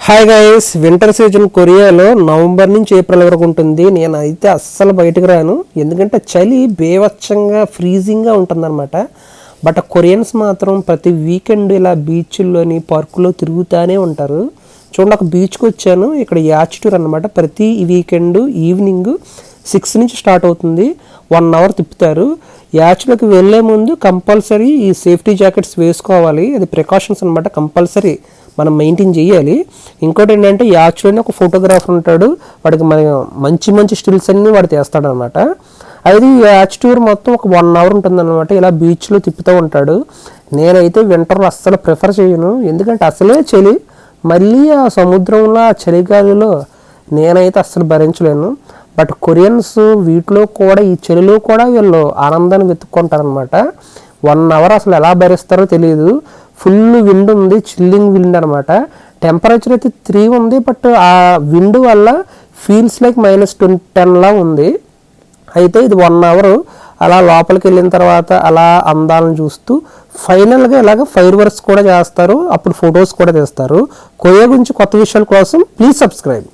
Hi guys, winter season కొరియాలో November నుంచి April వరకు ఉంటుంది. నేనైతే అస్సలు బయటకు రాను, ఎందుకంటే చలి బేవచ్చంగా ఫ్రీజింగ్గా ఉంటుందన్నమాట. బట్ కొరియన్స్ మాత్రం ప్రతి వీకెండ్ ఇలా బీచ్ల్లోని పార్కులో తిరుగుతూనే ఉంటారు. చూడండి, ఒక బీచ్కి వచ్చాను. ఇక్కడ యాచ్ టూర్ అనమాట. ప్రతి వీకెండ్ ఈవినింగ్ 6 నుంచి స్టార్ట్ అవుతుంది. 1 అవర్ తిప్పుతారు. యాచ్లోకి వెళ్ళే ముందు కంపల్సరీ ఈ సేఫ్టీ జాకెట్స్ వేసుకోవాలి. అది ప్రికాషన్స్ అనమాట, కంపల్సరీ మనం మెయింటైన్ చేయాలి. ఇంకోటి ఏంటంటే, యాచ్లోనే ఒక ఫోటోగ్రాఫర్ ఉంటాడు. వాడికి మన మంచి మంచి స్టిల్స్ అన్నీ వాడు తీస్తాడు అనమాట. అయితే ఈ యాచ్ టూర్ మొత్తం ఒక 1 అవర్ ఉంటుందన్నమాట. ఇలా బీచ్లో తిప్పుతూ ఉంటాడు. నేనైతే వింటర్లో అస్సలు ప్రిఫర్ చేయను, ఎందుకంటే అసలే చలి, మళ్ళీ ఆ సముద్రంలో ఆ చలిగాలిలో నేనైతే అస్సలు భరించలేను. బట్ కొరియన్స్ వీటిలో కూడా, ఈ చలిలో కూడా వీళ్ళు ఆనందాన్ని వెతుక్కుంటారనమాట. 1 అవర్ అసలు ఎలా భరిస్తారో తెలియదు. ఫుల్ విండ్ ఉంది, చిల్లింగ్ విండ్ అనమాట. టెంపరేచర్ అయితే 3 ఉంది, బట్ ఆ విండ్ వల్ల ఫీల్స్ లైక్ -10లా ఉంది. అయితే ఇది 1 అవర్ అలా లోపలికి వెళ్ళిన తర్వాత అలా అందాలను చూస్తూ ఫైనల్గా ఇలాగ ఫైర్ వర్క్స్ కూడా చేస్తారు. అప్పుడు ఫొటోస్ కూడా తీస్తారు. కొరియా గురించి కొత్త విషయాల కోసం ప్లీజ్ సబ్స్క్రైబ్.